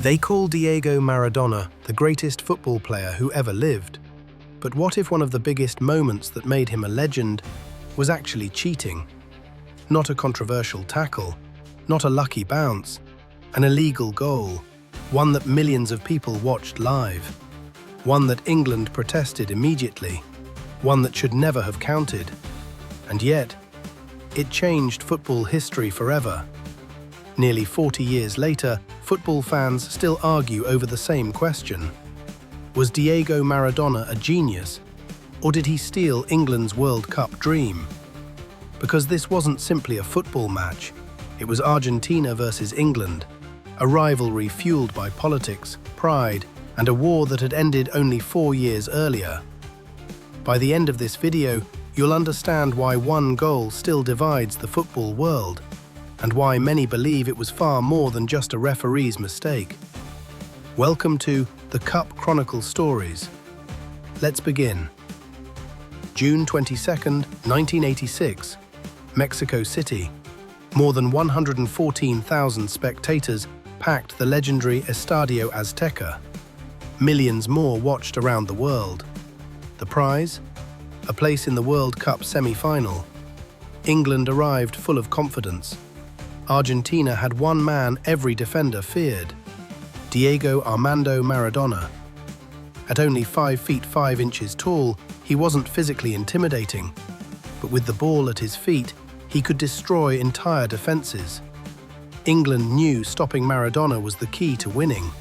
They call Diego Maradona the greatest football player who ever lived. But what if one of the biggest moments that made him a legend was actually cheating? Not a controversial tackle, not a lucky bounce, an illegal goal, one that millions of people watched live, one that England protested immediately, one that should never have counted. And yet, it changed football history forever. Nearly 40 years later, football fans still argue over the same question. Was Diego Maradona a genius, or did he steal England's World Cup dream? Because this wasn't simply a football match, it was Argentina versus England, a rivalry fueled by politics, pride, and a war that had ended only 4 years earlier. By the end of this video, you'll understand why one goal still divides the football world, and why many believe it was far more than just a referee's mistake. Welcome to the Cup Chronicle Stories. Let's begin. June 22nd, 1986, Mexico City. More than 114,000 spectators packed the legendary Estadio Azteca. Millions more watched around the world. The prize? A place in the World Cup semi-final. England arrived full of confidence. Argentina had one man every defender feared: Diego Armando Maradona. At only 5 feet 5 inches tall, he wasn't physically intimidating, but with the ball at his feet, he could destroy entire defenses. England knew stopping Maradona was the key to winning.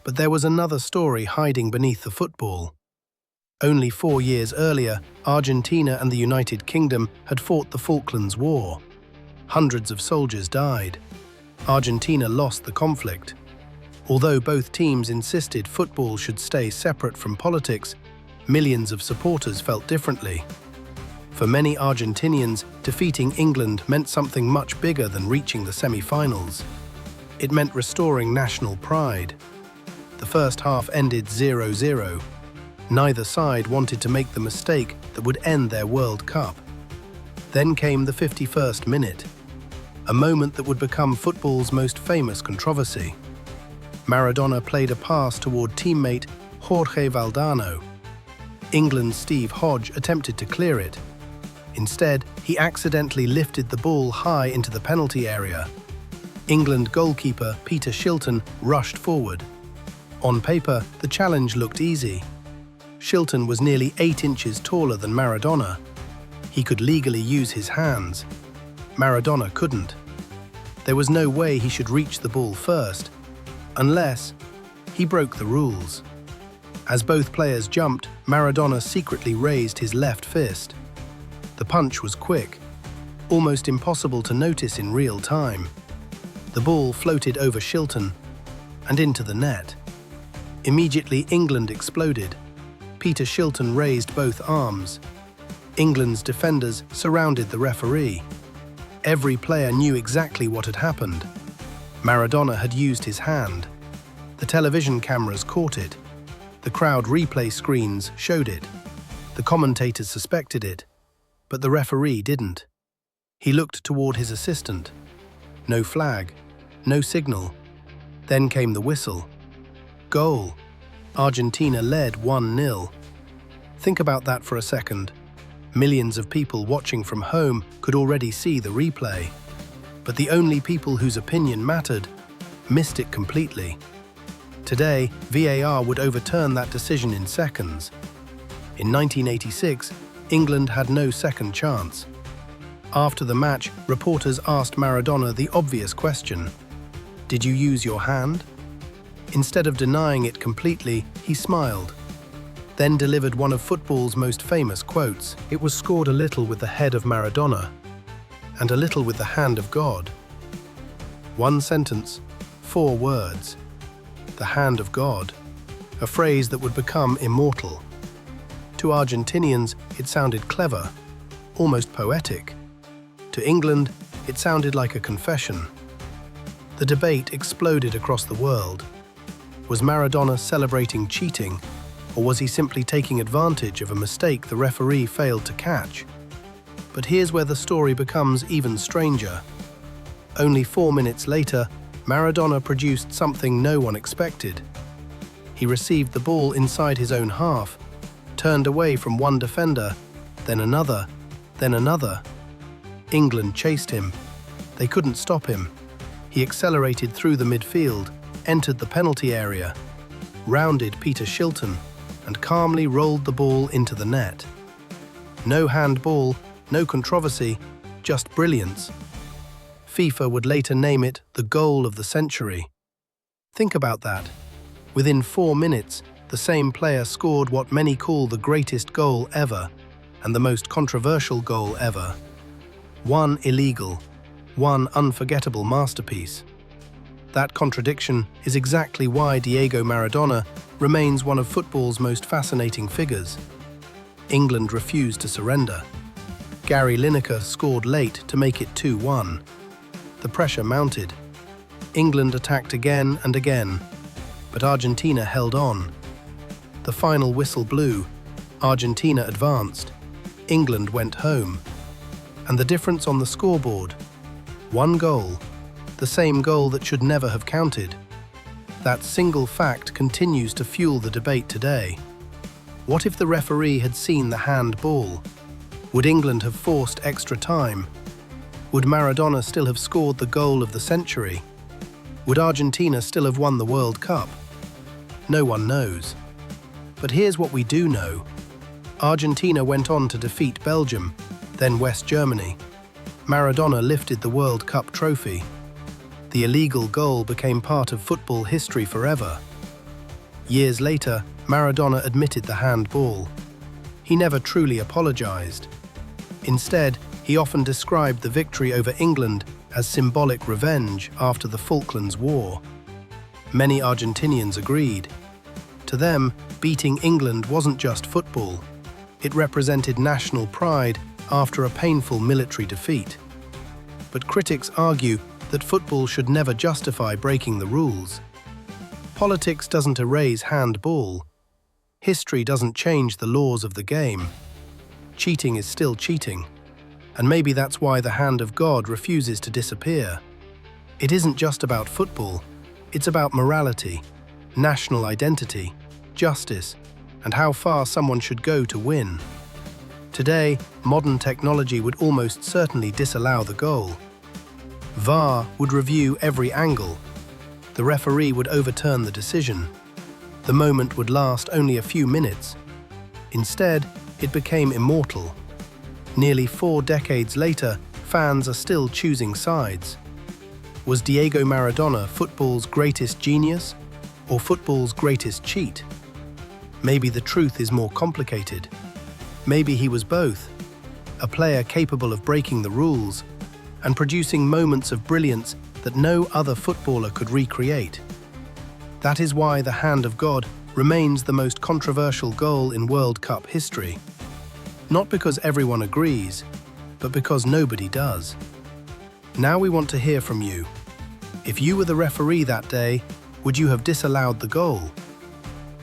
But there was another story hiding beneath the football. Only 4 years earlier, Argentina and the United Kingdom had fought the Falklands War. Hundreds of soldiers died. Argentina lost the conflict. Although both teams insisted football should stay separate from politics, millions of supporters felt differently. For many Argentinians, defeating England meant something much bigger than reaching the semi-finals. It meant restoring national pride. The first half ended 0-0. Neither side wanted to make the mistake that would end their World Cup. Then came the 51st minute, a moment that would become football's most famous controversy. Maradona played a pass toward teammate Jorge Valdano. England's Steve Hodge attempted to clear it. Instead, he accidentally lifted the ball high into the penalty area. England goalkeeper Peter Shilton rushed forward. On paper, the challenge looked easy. Shilton was nearly 8 inches taller than Maradona. He could legally use his hands. Maradona couldn't. There was no way he should reach the ball first, unless he broke the rules. As both players jumped, Maradona secretly raised his left fist. The punch was quick, almost impossible to notice in real time. The ball floated over Shilton and into the net. Immediately, England exploded. Peter Shilton raised both arms. England's defenders surrounded the referee. Every player knew exactly what had happened. Maradona had used his hand. The television cameras caught it. The crowd replay screens showed it. The commentators suspected it, but the referee didn't. He looked toward his assistant. No flag, no signal. Then came the whistle. Goal. Argentina led 1-0. Think about that for a second. Millions of people watching from home could already see the replay. But the only people whose opinion mattered missed it completely. Today, VAR would overturn that decision in seconds. In 1986, England had no second chance. After the match, reporters asked Maradona the obvious question: "Did you use your hand?" Instead of denying it completely, he smiled, then delivered one of football's most famous quotes: "It was scored a little with the head of Maradona, and a little with the hand of God." One sentence, 4 words. The hand of God, a phrase that would become immortal. To Argentinians, it sounded clever, almost poetic. To England, it sounded like a confession. The debate exploded across the world. Was Maradona celebrating cheating, or was he simply taking advantage of a mistake the referee failed to catch? But here's where the story becomes even stranger. Only 4 minutes later, Maradona produced something no one expected. He received the ball inside his own half, turned away from one defender, then another, then another. England chased him. They couldn't stop him. He accelerated through the midfield, entered the penalty area, rounded Peter Shilton, and calmly rolled the ball into the net. No handball, no controversy, just brilliance. FIFA would later name it the goal of the century. Think about that. Within 4 minutes, the same player scored what many call the greatest goal ever and the most controversial goal ever. One illegal, one unforgettable masterpiece. That contradiction is exactly why Diego Maradona remains one of football's most fascinating figures. England refused to surrender. Gary Lineker scored late to make it 2-1. The pressure mounted. England attacked again and again, but Argentina held on. The final whistle blew. Argentina advanced. England went home. And the difference on the scoreboard? One goal. The same goal that should never have counted. That single fact continues to fuel the debate today. What if the referee had seen the handball? Would England have forced extra time? Would Maradona still have scored the goal of the century? Would Argentina still have won the World Cup? No one knows. But here's what we do know. Argentina went on to defeat Belgium, then West Germany. Maradona lifted the World Cup trophy. The illegal goal became part of football history forever. Years later, Maradona admitted the handball. He never truly apologized. Instead, he often described the victory over England as symbolic revenge after the Falklands War. Many Argentinians agreed. To them, beating England wasn't just football. It represented national pride after a painful military defeat. But critics argue that football should never justify breaking the rules. Politics doesn't erase handball. History doesn't change the laws of the game. Cheating is still cheating. And maybe that's why the hand of God refuses to disappear. It isn't just about football. It's about morality, national identity, justice, and how far someone should go to win. Today, modern technology would almost certainly disallow the goal. VAR would review every angle. The referee would overturn the decision. The moment would last only a few minutes. Instead, it became immortal. Nearly 4 decades later, fans are still choosing sides. Was Diego Maradona football's greatest genius or football's greatest cheat? Maybe the truth is more complicated. Maybe he was both, a player capable of breaking the rules and producing moments of brilliance that no other footballer could recreate. That is why the hand of God remains the most controversial goal in World Cup history. Not because everyone agrees, but because nobody does. Now we want to hear from you. If you were the referee that day, would you have disallowed the goal?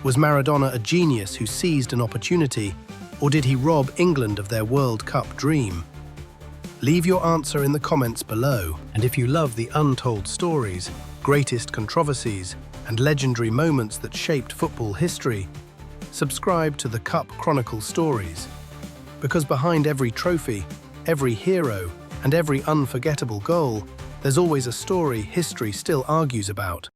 Was Maradona a genius who seized an opportunity, or did he rob England of their World Cup dream? Leave your answer in the comments below. And if you love the untold stories, greatest controversies, and legendary moments that shaped football history, subscribe to the Cup Chronicle Stories. Because behind every trophy, every hero, and every unforgettable goal, there's always a story history still argues about.